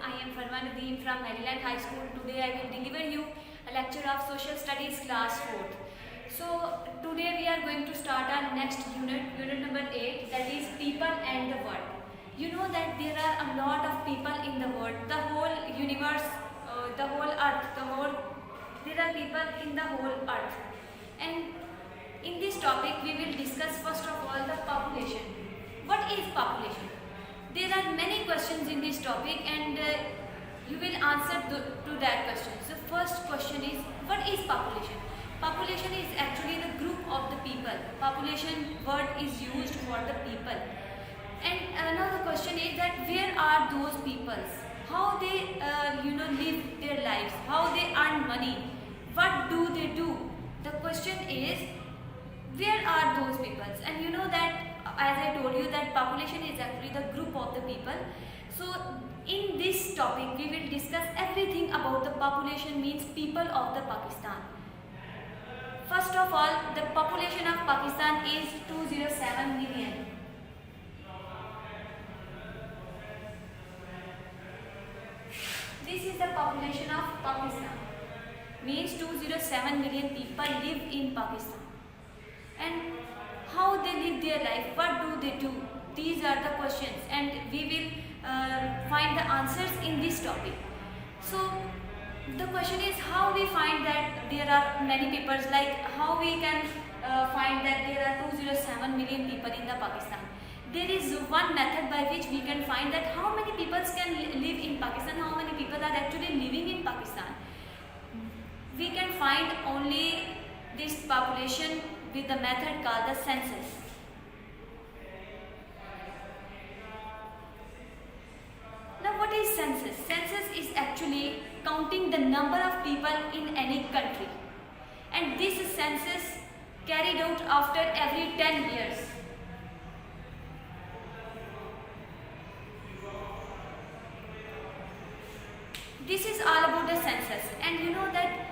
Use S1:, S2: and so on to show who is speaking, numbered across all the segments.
S1: I am Farwa Nadeem from Maryland High School. Today I will deliver you a lecture of Social Studies class 4th. So today we are going to start our next unit number 8, that is people and the world. You know that there are a lot of people in the world, the whole universe, the whole earth, there are people in the whole earth. And in this topic we will discuss first of all the population. What is population? There are many questions in this topic and you will answer to that question. So first question is, what is population? Population is actually the group of the people. Population word is used for the people. And another question is that where are those peoples? How they live their lives, how they earn money, what do they do? The question is, where are those peoples? And you know that, as I told you, that population is actually the group of the people. So in this topic we will discuss everything about the population, means people of the Pakistan. First of all, the population of Pakistan is 207 million. This is the population of Pakistan, means 207 million people live in Pakistan. And how they live their life, what do they do? These are the questions and we will find the answers in this topic. So the question is, how we find that there are many people, like how we can find that there are 207 million people in the Pakistan. There is one method by which we can find that how many people can live in Pakistan, how many people are actually living in Pakistan. We can find only this population with the method called the census. Now what is census? Census is actually counting the number of people in any country, and this census carried out after every 10 years. This is all about the census, and you know that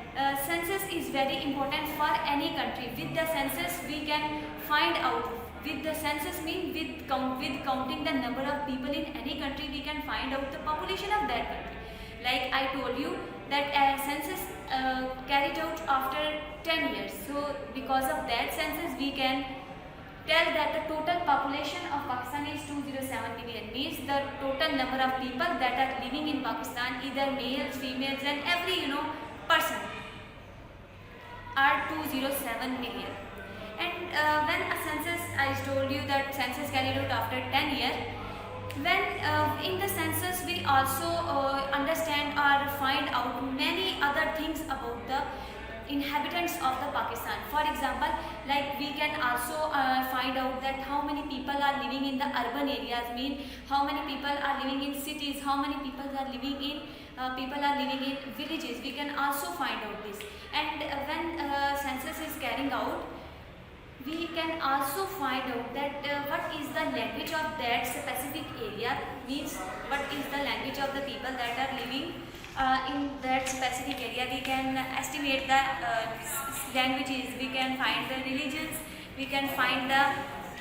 S1: census is very important for any country. With the census we can find out, with the census means with counting the number of people in any country, we can find out the population of that country. Like I told you that a census carried out after 10 years. So because of that census we can tell that the total population of Pakistan is 207 million, means the total number of people that are living in Pakistan, either males, females and every person, are 207 million. And when a census, I told you that census carried out after 10 years, when in the census we also understand or find out many other things about the inhabitants of the Pakistan. For example, like we can also find out that how many people are living in the urban areas, mean how many people are living in cities, how many people are living in villages. We can also find out this. And when census is carrying out, we can also find out that what is the language of that specific area, means what is the language of the people that are living in that specific area. We can estimate the languages, we can find the religions, we can find the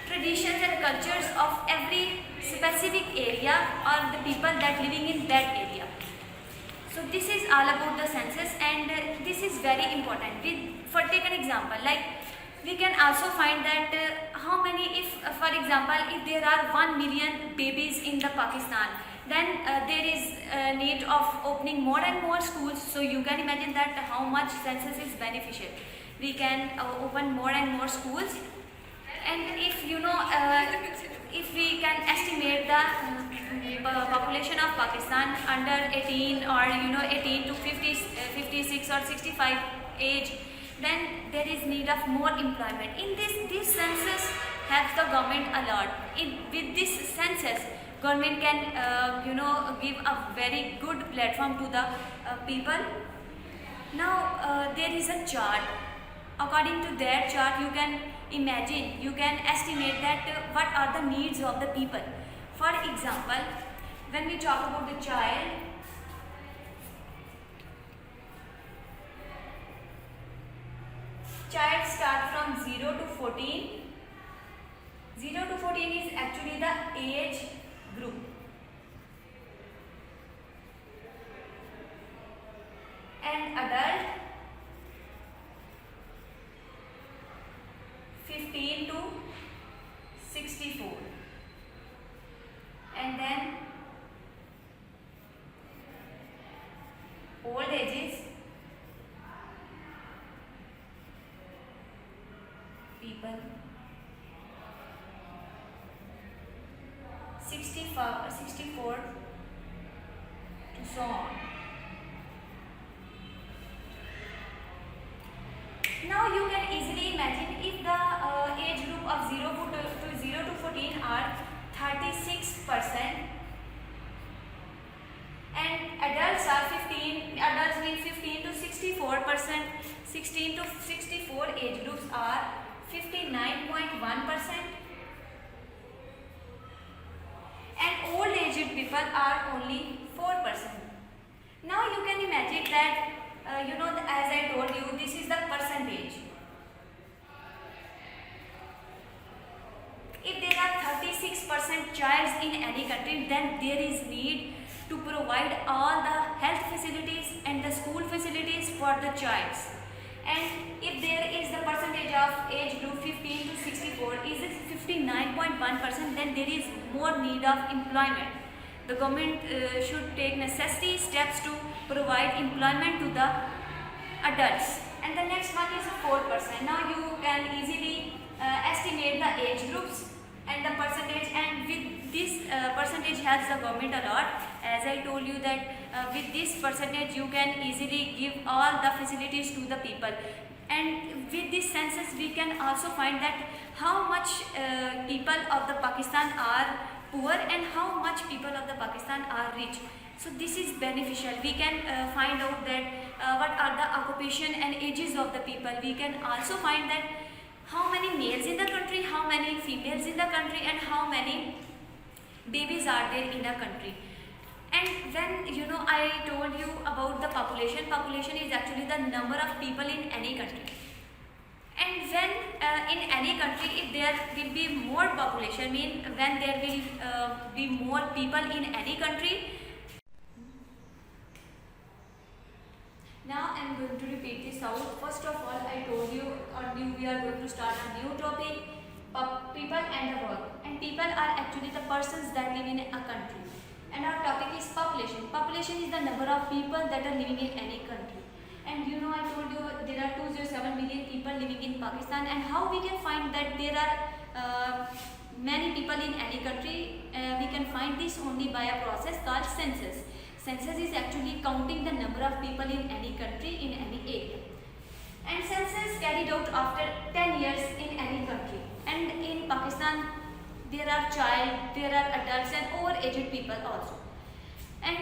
S1: traditions and cultures of every specific area or the people that living in that area. So this is all about the census, and this is very important. For take an example, like we can also find that how many, if for example, if there are 1 million babies in the Pakistan, then there is a need of opening more and more schools. So you can imagine that how much census is beneficial. We can open more and more schools, and if if we can estimate the population of Pakistan under 18 or 18 to 56 or 65 age, then there is need of more employment. In this census helps the government a lot. With this census, government can give a very good platform to the people. Now there is a chart. According to that chart, you can imagine, you can estimate that what are the needs of the people. For example, when we talk about the child, start from 0 to 14. 0 to 14 is actually the age group. and adult 15 to 64, and then old ages people 64 to so on. Now you can easily imagine if the age group of 0 to 14 are 36%, and adults are 15, adults mean 15 to 64%, 16 to 64 age groups are 59.1%, and old aged people are only 4%. Now you can imagine that as I told you, this is the percentage. If there are 36% childs in any country, then there is need to provide all the health facilities and the school facilities for the childs. And if there is the percentage of age group 15 to 64 is 59.1%, then there is more need of employment. The government should take necessary steps to provide employment to the adults. And the next one is 4%. Now you can easily estimate the age groups and the percentage, and with this percentage helps the government a lot. As I told you that with this percentage you can easily give all the facilities to the people, and with this census we can also find that how much people of the Pakistan are poor and how much people of the Pakistan are rich. So this is beneficial. We can find out that what are the occupation and ages of the people. We can also find that how many males in the country, how many females in the country, and how many babies are there in a country. And when I told you about the population is actually the number of people in any country. And when in any country, if there will be more population, mean when there will be more people in any country. Now I am going to repeat this out. First of all, I told you we are going to start a new topic, people and the world. And people are actually the persons that live in a country. And our topic is population. Population is the number of people that are living in any country. And I told you there are 207 million people living in Pakistan, and how we can find that there are many people in any country. We can find this only by a process called census. Census is actually counting the number of people in any country, in any area. And census carried out after 10 years in any country. And in Pakistan, there are there are adults and over-aged people also. And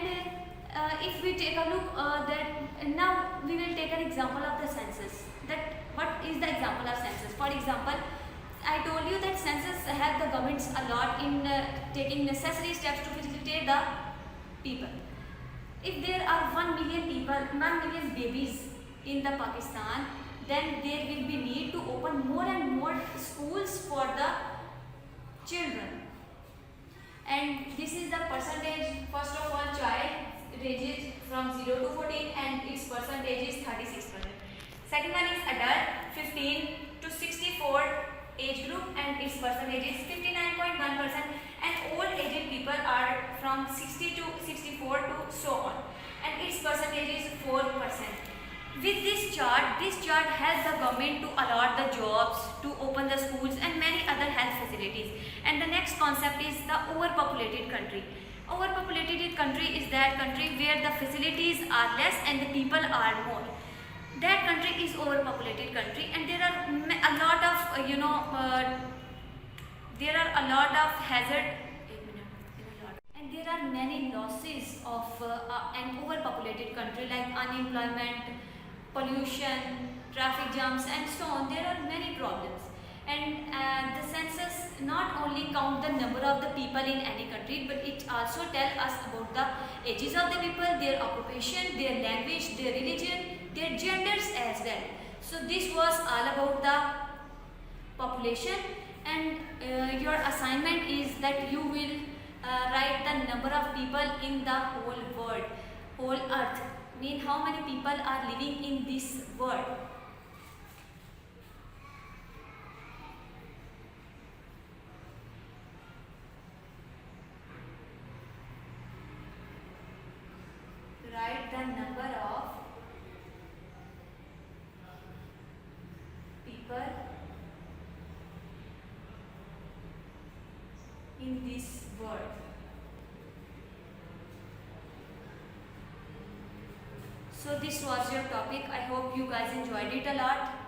S1: if we take a look that now we will take an example of the census. That what is the example of census? For example, I told you that census help the governments a lot in taking necessary steps to facilitate the people. If there are 1 million people, 1 million babies in the Pakistan, then there will be need to open more and more schools for the children. And this is the percentage, first of all, child ranges from 0 to 14 and its percentage is 36%. Second one is adult 15 to 64 age group and its percentage is 59.1%, and old aged people are from 60 to 64 to so on, and its percentage is 4%. With this chart helps the government to allot the jobs, to open the schools and many other health facilities. And the next concept is the overpopulated country. Overpopulated country is that country where the facilities are less and the people are more. That country is overpopulated country, and there are a lot of there are a lot of hazard. And there are many losses of an overpopulated country like unemployment, pollution, traffic jams and so on. There are many problems. And the census not only count the number of the people in any country, but it also tells us about the ages of the people, their occupation, their language, their religion, their genders as well. So this was all about the population, and your assignment is that you will write the number of people in the whole world, whole earth. mean how many people are living in this world. Write the number of people in this world. So this was your topic. I hope you guys enjoyed it a lot.